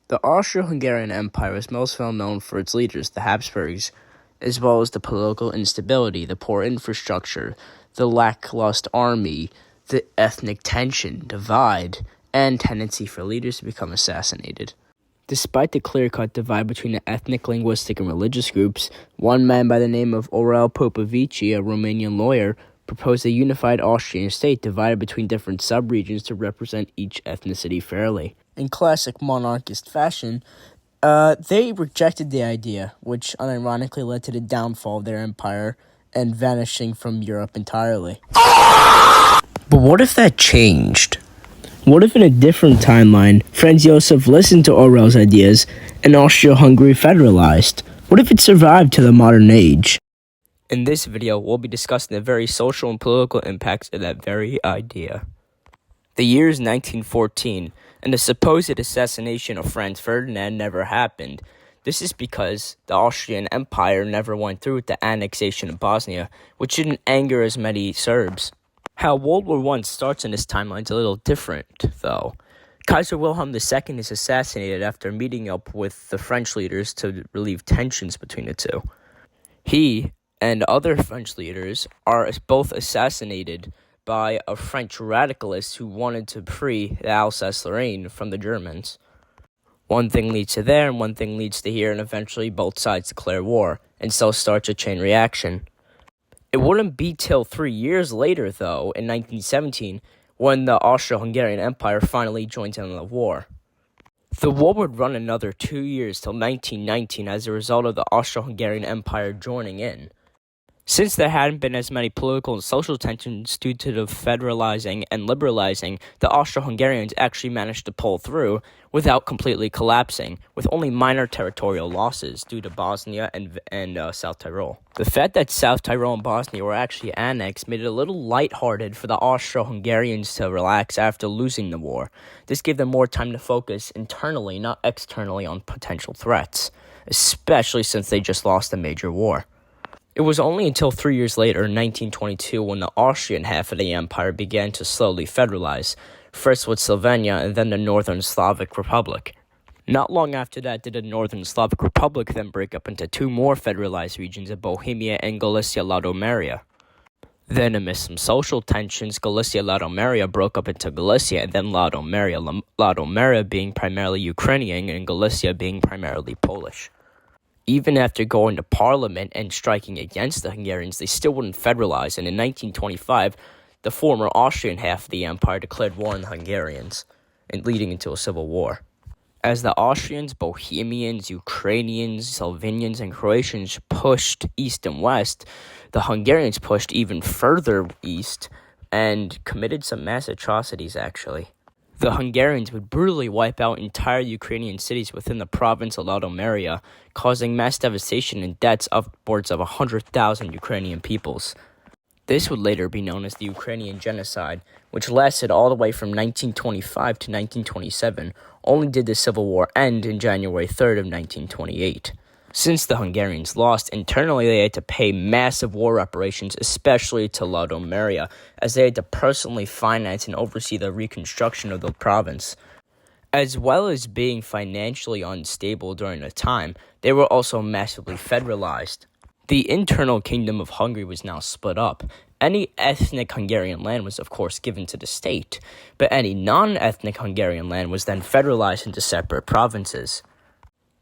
The Austro-Hungarian Empire is most well known for its leaders, the Habsburgs, as well as the political instability, the poor infrastructure, the lackluster army, the ethnic tension, divide, and tendency for leaders to become assassinated. Despite the clear-cut divide between the ethnic, linguistic, and religious groups, one man by the name of Aurel Popovici, a Romanian lawyer, proposed a unified Austrian state divided between different subregions to represent each ethnicity fairly. In classic monarchist fashion, they rejected the idea, which unironically led to the downfall of their empire and vanishing from Europe entirely. But what if that changed? What if in a different timeline, Franz Josef listened to Aurel's ideas and Austria-Hungary federalized? What if it survived to the modern age? In this video, we'll be discussing the very social and political impacts of that very idea. The year is 1914, and the supposed assassination of Franz Ferdinand never happened. This is because the Austrian Empire never went through with the annexation of Bosnia, which didn't anger as many Serbs. How World War I starts in this timeline is a little different, though. Kaiser Wilhelm II is assassinated after meeting up with the French leaders to relieve tensions between the two. He and other French leaders are both assassinated by a French radicalist who wanted to free the Alsace-Lorraine from the Germans. One thing leads to there, and one thing leads to here, and eventually both sides declare war, and so starts a chain reaction. It wouldn't be till 3 years later, though, in 1917, when the Austro-Hungarian Empire finally joins in the war. The war would run another 2 years till 1919 as a result of the Austro-Hungarian Empire joining in. Since there hadn't been as many political and social tensions due to the federalizing and liberalizing, the Austro-Hungarians actually managed to pull through without completely collapsing, with only minor territorial losses due to Bosnia and South Tyrol. The fact that South Tyrol and Bosnia were actually annexed made it a little lighthearted for the Austro-Hungarians to relax after losing the war. This gave them more time to focus internally, not externally, on potential threats, especially since they just lost a major war. It was only until 3 years later, in 1922, when the Austrian half of the empire began to slowly federalize, first with Slovenia and then the Northern Slavic Republic. Not long after that did the Northern Slavic Republic then break up into two more federalized regions of Bohemia and Galicia-Lodomeria. Then, amidst some social tensions, Galicia-Lodomeria broke up into Galicia and then Lodomeria, Lodomeria being primarily Ukrainian and Galicia being primarily Polish. Even after going to parliament and striking against the Hungarians, they still wouldn't federalize, and in 1925, the former Austrian half of the empire declared war on the Hungarians, and leading into a civil war. As the Austrians, Bohemians, Ukrainians, Slovenians, and Croatians pushed east and west, the Hungarians pushed even further east and committed some mass atrocities, actually. The Hungarians would brutally wipe out entire Ukrainian cities within the province of Lodomeria, causing mass devastation and deaths upwards of 100,000 Ukrainian peoples. This would later be known as the Ukrainian Genocide, which lasted all the way from 1925 to 1927, only did the civil war end in January 3rd of 1928. Since the Hungarians lost, internally they had to pay massive war reparations, especially to Lodomeria, as they had to personally finance and oversee the reconstruction of the province. As well as being financially unstable during the time, they were also massively federalized. The internal kingdom of Hungary was now split up. Any ethnic Hungarian land was of course given to the state, but any non-ethnic Hungarian land was then federalized into separate provinces.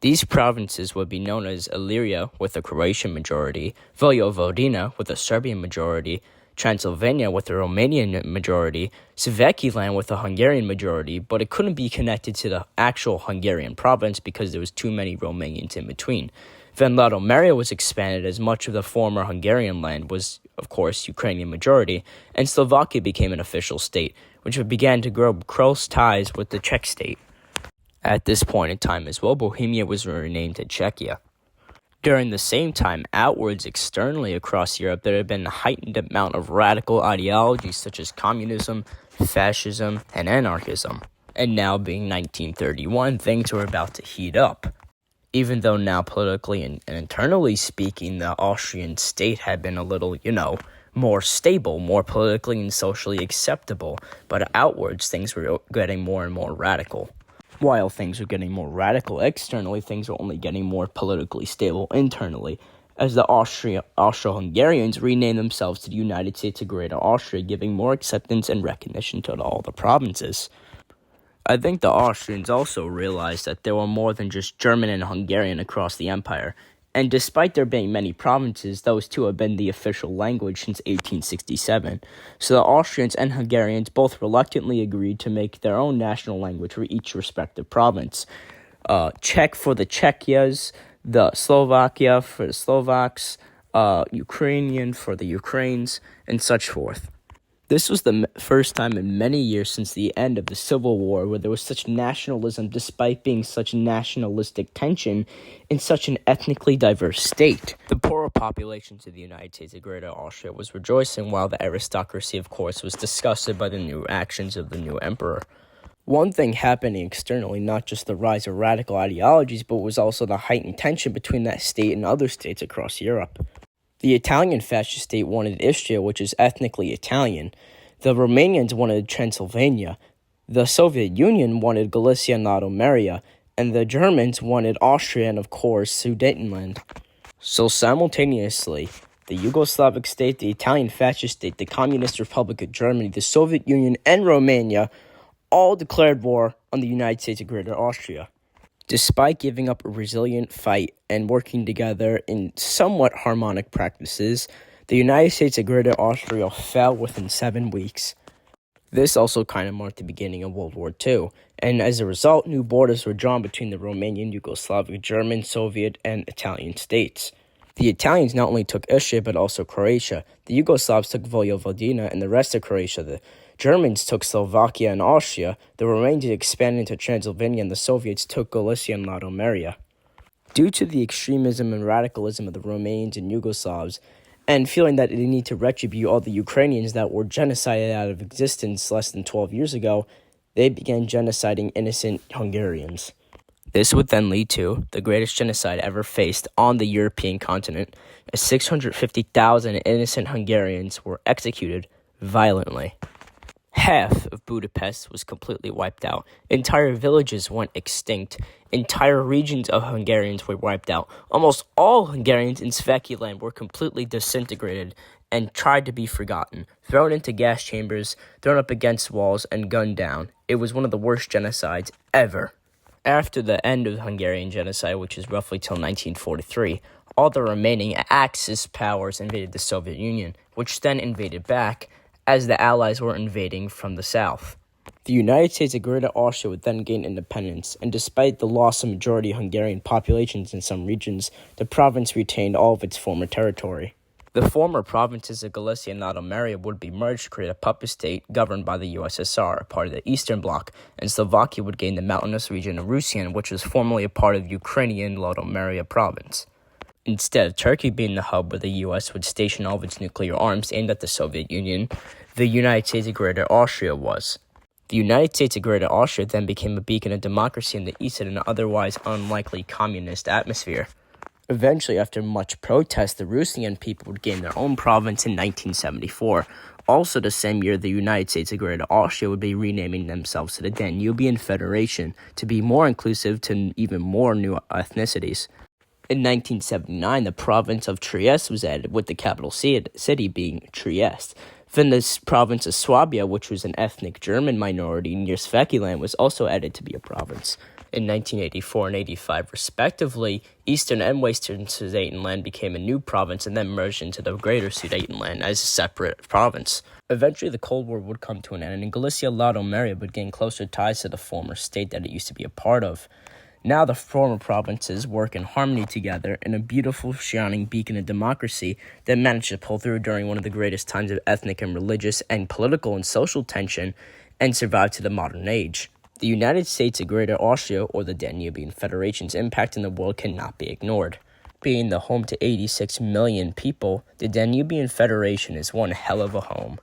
These provinces would be known as Illyria, with a Croatian majority, Vojvodina, with a Serbian majority, Transylvania, with a Romanian majority, Sudetenland, with a Hungarian majority, but it couldn't be connected to the actual Hungarian province because there was too many Romanians in between. Then Lodomeria was expanded as much of the former Hungarian land was, of course, Ukrainian majority, and Slovakia became an official state, which began to grow close ties with the Czech state. At this point in time as well, Bohemia was renamed to Czechia. During the same time, outwards externally across Europe, there had been a heightened amount of radical ideologies such as communism, fascism, and anarchism. And now being 1931, things were about to heat up. Even though now politically and internally speaking, the Austrian state had been a little, more stable, more politically and socially acceptable, but outwards things were getting more and more radical. While things were getting more radical externally, things were only getting more politically stable internally, as the Austro-Hungarians renamed themselves to the United States of Greater Austria, giving more acceptance and recognition to all the provinces. I think the Austrians also realized that there were more than just German and Hungarian across the empire, and despite there being many provinces, those two have been the official language since 1867. So the Austrians and Hungarians both reluctantly agreed to make their own national language for each respective province. Czech for the Czechias, the Slovakia for the Slovaks, Ukrainian for the Ukraines, and such forth. This was the first time in many years since the end of the Civil War where there was such nationalism despite being such nationalistic tension in such an ethnically diverse state. The poorer populations of the United States of Greater Austria was rejoicing, while the aristocracy, of course, was disgusted by the new actions of the new emperor. One thing happening externally, not just the rise of radical ideologies, but was also the heightened tension between that state and other states across Europe. The Italian fascist state wanted Istria, which is ethnically Italian. The Romanians wanted Transylvania. The Soviet Union wanted Galicia and Lodomeria. And the Germans wanted Austria and, of course, Sudetenland. So simultaneously, the Yugoslavic state, the Italian fascist state, the Communist Republic of Germany, the Soviet Union, and Romania all declared war on the United States of Greater Austria. Despite giving up a resilient fight and working together in somewhat harmonic practices, the United States of Greater Austria fell within 7 weeks. This also kind of marked the beginning of World War II, and as a result, new borders were drawn between the Romanian, Yugoslavic, German, Soviet, and Italian states. The Italians not only took Istria, but also Croatia. The Yugoslavs took Vojvodina and the rest of Croatia. The Germans took Slovakia and Austria, the Romanians expanded into Transylvania, and the Soviets took Galicia and Lodomeria. Due to the extremism and radicalism of the Romanians and Yugoslavs, and feeling that they need to retribute all the Ukrainians that were genocided out of existence less than 12 years ago, they began genociding innocent Hungarians. This would then lead to the greatest genocide ever faced on the European continent, as 650,000 innocent Hungarians were executed violently. Half of Budapest was completely wiped out. Entire villages went extinct. Entire regions of Hungarians were wiped out. Almost all Hungarians in Svakiland were completely disintegrated and tried to be forgotten, thrown into gas chambers, thrown up against walls, and gunned down. It was one of the worst genocides ever. After the end of the Hungarian genocide, which is roughly till 1943, all the remaining Axis powers invaded the Soviet Union, which then invaded back, as the Allies were invading from the south. The United States of Greater Austria would then gain independence, and despite the loss of majority Hungarian populations in some regions, the province retained all of its former territory. The former provinces of Galicia and Lodomeria would be merged to create a puppet state governed by the USSR, a part of the Eastern Bloc, and Slovakia would gain the mountainous region of Rusian, which was formerly a part of Ukrainian Lodomeria province. Instead of Turkey being the hub where the U.S. would station all of its nuclear arms aimed at the Soviet Union, the United States of Greater Austria was. The United States of Greater Austria then became a beacon of democracy in the East in an otherwise unlikely communist atmosphere. Eventually, after much protest, the Rusian people would gain their own province in 1974. Also the same year, the United States of Greater Austria would be renaming themselves to the Danubian Federation to be more inclusive to even more new ethnicities. In 1979, the province of Trieste was added, with the capital city being Trieste. Then the province of Swabia, which was an ethnic German minority near Svakiland, was also added to be a province. In 1984 and 85, respectively, Eastern and Western Sudetenland became a new province and then merged into the Greater Sudetenland as a separate province. Eventually, the Cold War would come to an end, and Galicia Lodomeria would gain closer ties to the former state that it used to be a part of. Now the former provinces work in harmony together in a beautiful, shining beacon of democracy that managed to pull through during one of the greatest times of ethnic and religious and political and social tension and survive to the modern age. The United States of Greater Austria, or the Danubian Federation's impact in the world cannot be ignored. Being the home to 86 million people, the Danubian Federation is one hell of a home.